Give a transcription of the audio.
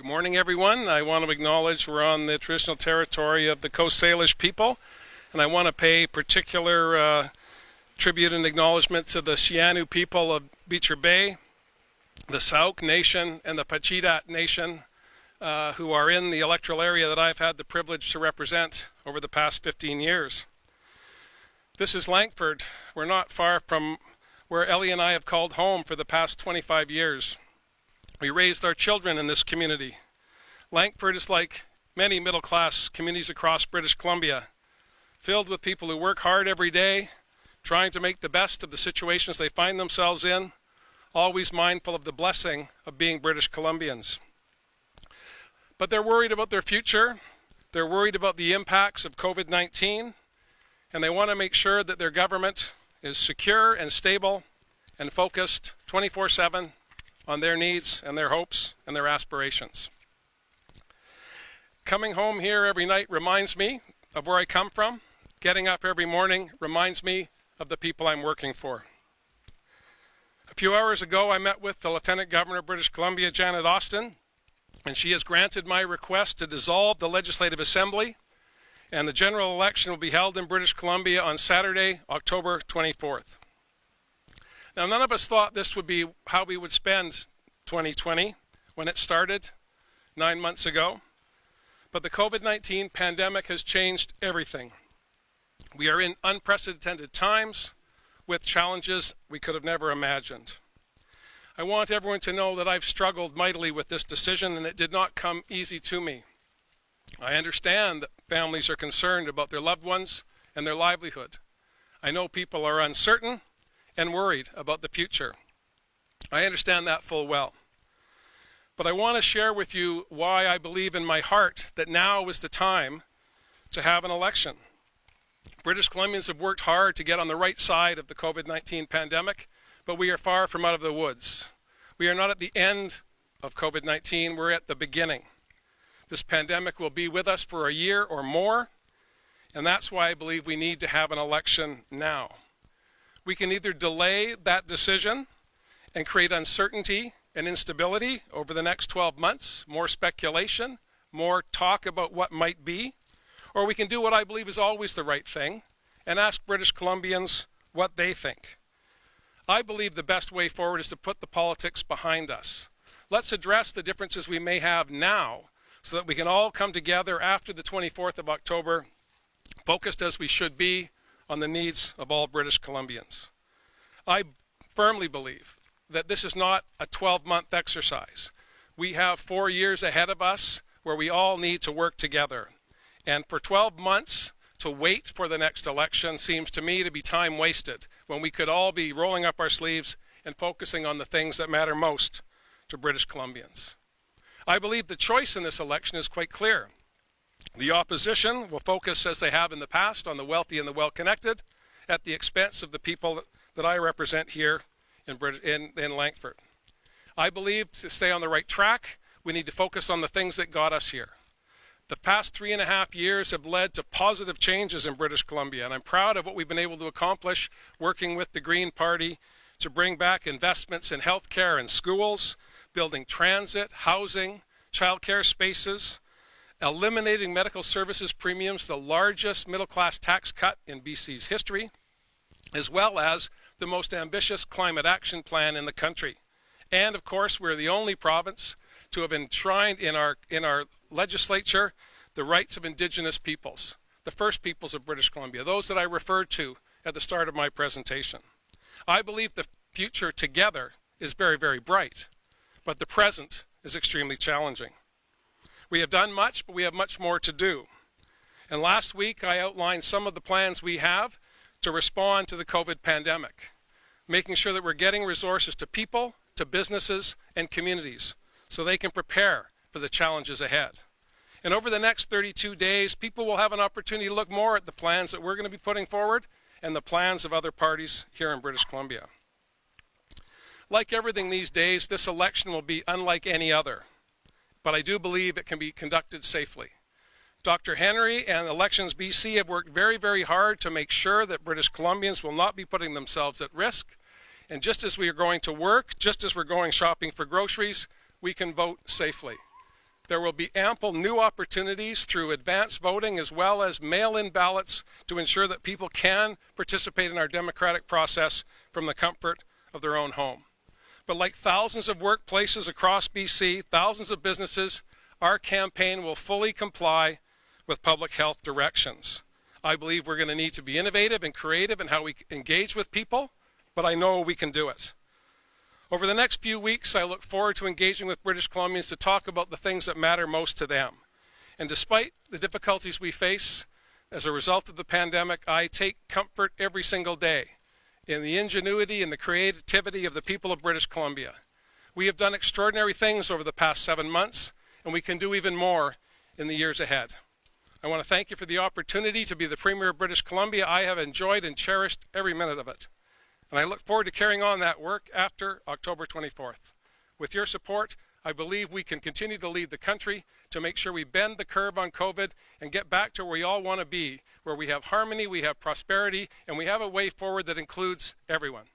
Good morning, everyone. I want to acknowledge we're on the traditional territory of the Coast Salish people, and I want to pay particular tribute and acknowledgement to the Sianu people of Beecher Bay, the Sauk Nation, and the Pacheedaht Nation, who are in the electoral area that I've had the privilege to represent over the past 15 years. This is Langford. We're not far from where Ellie and I have called home for the past 25 years. We raised our children in this community. Langford is like many middle-class communities across British Columbia, filled with people who work hard every day, trying to make the best of the situations they find themselves in, always mindful of the blessing of being British Columbians. But they're worried about their future, they're worried about the impacts of COVID-19, and they want to make sure that their government is secure and stable and focused 24/7 on their needs and their hopes and their aspirations. Coming home here every night reminds me of where I come from. Getting up every morning reminds me of the people I'm working for. A few hours ago, I met with the Lieutenant Governor of British Columbia, Janet Austin, and she has granted my request to dissolve the Legislative Assembly, and the general election will be held in British Columbia on Saturday, October 24th. Now, none of us thought this would be how we would spend 2020 when it started 9 months ago, but the COVID-19 pandemic has changed everything. We are in unprecedented times with challenges we could have never imagined. I want everyone to know that I've struggled mightily with this decision, and it did not come easy to me. I understand that families are concerned about their loved ones and their livelihood. I know people are uncertain and worried about the future. I understand that full well. But I want to share with you why I believe in my heart that now is the time to have an election. British Columbians have worked hard to get on the right side of the COVID-19 pandemic, but we are far from out of the woods. We are not at the end of COVID-19, we're at the beginning. This pandemic will be with us for a year or more, and that's why I believe we need to have an election now. We can either delay that decision and create uncertainty and instability over the next 12 months, more speculation, more talk about what might be, or we can do what I believe is always the right thing and ask British Columbians what they think. I believe the best way forward is to put the politics behind us. Let's address the differences we may have now so that we can all come together after the 24th of October, focused as we should be on the needs of all British Columbians. I firmly believe that this is not a 12-month exercise. We have 4 years ahead of us where we all need to work together. And for 12 months to wait for the next election seems to me to be time wasted, when we could all be rolling up our sleeves and focusing on the things that matter most to British Columbians. I believe the choice in this election is quite clear. The opposition will focus, as they have in the past, on the wealthy and the well-connected at the expense of the people that I represent here in Langford. I believe to stay on the right track, we need to focus on the things that got us here. The past 3.5 years have led to positive changes in British Columbia, and I'm proud of what we've been able to accomplish working with the Green Party to bring back investments in healthcare and schools, building transit, housing, childcare spaces, eliminating medical services premiums, the largest middle-class tax cut in BC's history, as well as the most ambitious climate action plan in the country. And of course, we're the only province to have enshrined in our legislature the rights of Indigenous peoples, the first peoples of British Columbia, those that I referred to at the start of my presentation. I believe the future together is very, very bright, but the present is extremely challenging. We have done much, but we have much more to do. And last week, I outlined some of the plans we have to respond to the COVID pandemic, making sure that we're getting resources to people, to businesses, and communities so they can prepare for the challenges ahead. And over the next 32 days, people will have an opportunity to look more at the plans that we're going to be putting forward and the plans of other parties here in British Columbia. Like everything these days, this election will be unlike any other, but I do believe it can be conducted safely. Dr. Henry and Elections BC have worked very, very hard to make sure that British Columbians will not be putting themselves at risk. And just as we are going to work, just as we're going shopping for groceries, we can vote safely. There will be ample new opportunities through advanced voting as well as mail-in ballots to ensure that people can participate in our democratic process from the comfort of their own home. But like thousands of workplaces across BC, thousands of businesses, our campaign will fully comply with public health directions. I believe we're going to need to be innovative and creative in how we engage with people, but I know we can do it. Over the next few weeks, I look forward to engaging with British Columbians to talk about the things that matter most to them. And despite the difficulties we face as a result of the pandemic, I take comfort every single day in the ingenuity and the creativity of the people of British Columbia. We have done extraordinary things over the past 7 months, and we can do even more in the years ahead. I want to thank you for the opportunity to be the Premier of British Columbia. I have enjoyed and cherished every minute of it. And I look forward to carrying on that work after October 24th. With your support, I believe we can continue to lead the country to make sure we bend the curve on COVID and get back to where we all want to be, where we have harmony, we have prosperity, and we have a way forward that includes everyone.